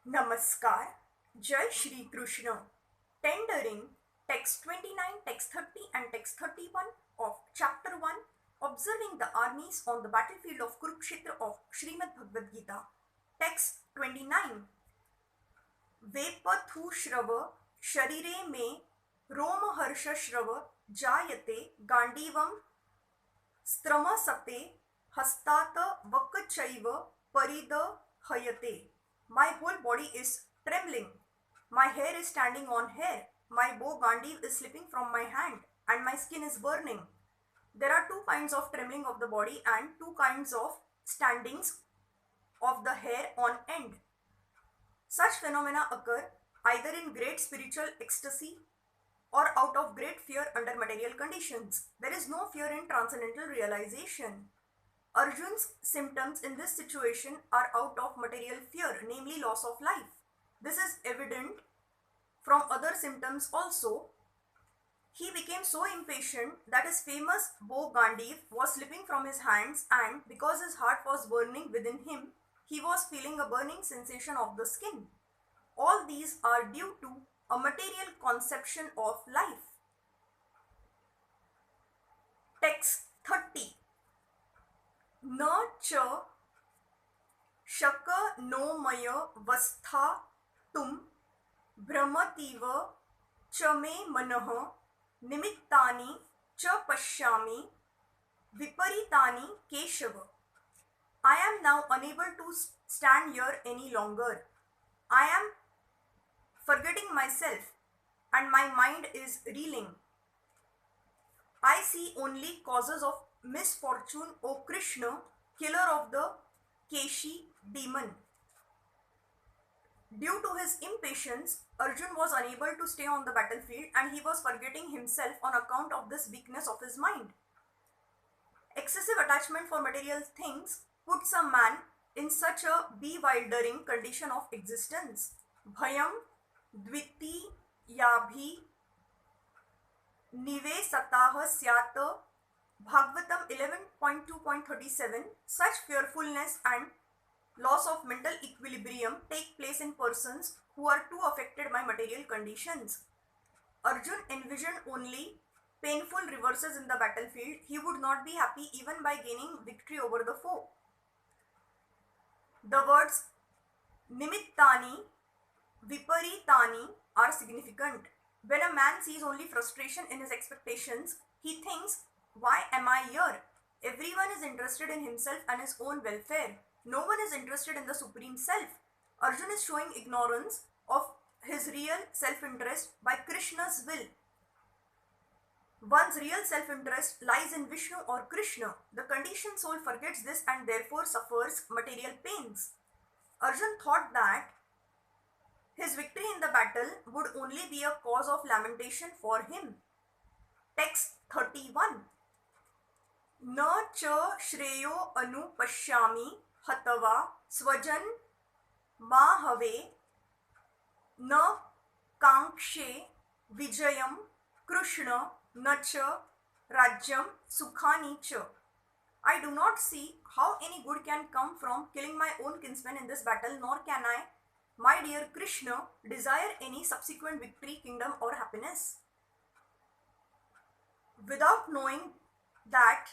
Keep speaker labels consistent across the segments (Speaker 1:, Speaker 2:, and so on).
Speaker 1: Namaskar, Jai Shri Krishna. Tendering text 29, text 30, and text 31 of chapter 1, observing the armies on the battlefield of Kurukshetra of Srimad Bhagavad Gita. Text 29. वेपथु श्रव शरीरे मे रोमहर्ष श्रव जायते गांडीवम स्त्रमसते हस्तात वक्चैव परिदहयते. My whole body is trembling. My hair is standing on hair. My bow Gandiv is slipping from my hand and my skin is burning. There are two kinds of trembling of the body and two kinds of standings of the hair on end. Such phenomena occur either in great spiritual ecstasy or out of great fear under material conditions. There is no fear in transcendental realization. Arjun's symptoms in this situation are out of material fear, namely loss of life. This is evident from other symptoms also. He became so impatient that his famous bow Gandiv was slipping from his hands, and because his heart was burning within him, he was feeling a burning sensation of the skin. All these are due to a material conception of life. Text 30. न च शकनोमय वस्थातुं भ्रमतीव च मे मनः निमित्तानि च पश्यामि विपरीतानि Keshav. I am now unable to stand here any longer. I am forgetting myself and my mind is reeling. I see only causes of misfortune, O Krishna, killer of the Keshi demon. Due to his impatience, Arjun was unable to stay on the battlefield and he was forgetting himself on account of this weakness of his mind. Excessive attachment for material things puts a man in such a bewildering condition of existence. Bhayam dvitiyabhi nivesatah syat. Bhagavatam 11.2.37. Such fearfulness and loss of mental equilibrium take place in persons who are too affected by material conditions. Arjun envisioned only painful reverses in the battlefield. He would not be happy even by gaining victory over the foe. The words nimittani, viparitani are significant. When a man sees only frustration in his expectations, he thinks, why am I here? Everyone is interested in himself and his own welfare. No one is interested in the Supreme Self. Arjun is showing ignorance of his real self-interest by Krishna's will. One's real self-interest lies in Vishnu or Krishna. The conditioned soul forgets this and therefore suffers material pains. Arjun thought that his victory in the battle would only be a cause of lamentation for him. Text 31. न च श्रेयो अनुपश्यामि हतवा स्वजन माहवे न कांक्षे विजयम कृष्ण न च राज्यम सुखानि च. I do not see how any good can come from killing my own kinsmen in this battle, nor can I, my dear Krishna, desire any subsequent victory, kingdom or happiness. Without knowing that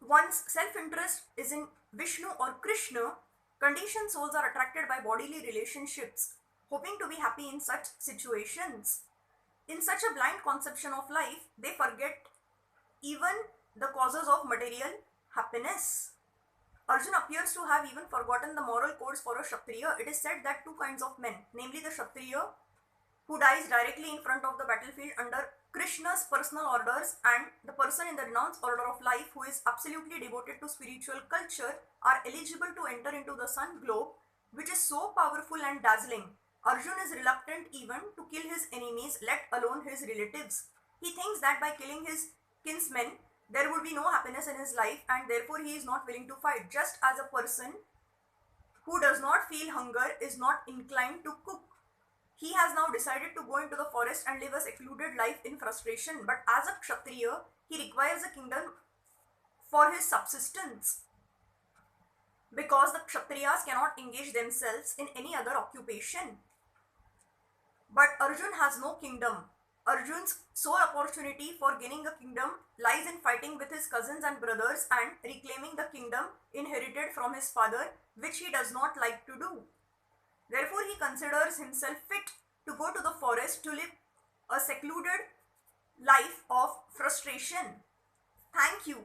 Speaker 1: one's self-interest is in Vishnu or Krishna, conditioned souls are attracted by bodily relationships, hoping to be happy in such situations. In such a blind conception of life, they forget even the causes of material happiness. Arjun appears to have even forgotten the moral codes for a Kshatriya. It is said that two kinds of men, namely the Kshatriya who dies directly in front of the battlefield under Krishna's personal orders, and the person in the renounced order of life who is absolutely devoted to spiritual culture, are eligible to enter into the sun globe, which is so powerful and dazzling. Arjun is reluctant even to kill his enemies, let alone his relatives. He thinks that by killing his kinsmen, there would be no happiness in his life, and therefore he is not willing to fight, just as a person who does not feel hunger is not inclined to cook. He has now decided to go into the forest and live a secluded life in frustration, but as a Kshatriya, he requires a kingdom for his subsistence. because the Kshatriyas cannot engage themselves in any other occupation. But Arjun has no kingdom. Arjun's sole opportunity for gaining a kingdom lies in fighting with his cousins and brothers and reclaiming the kingdom inherited from his father, which he does not like to do. Therefore, he considers himself fit to go to the forest to live a secluded life of frustration. Thank you.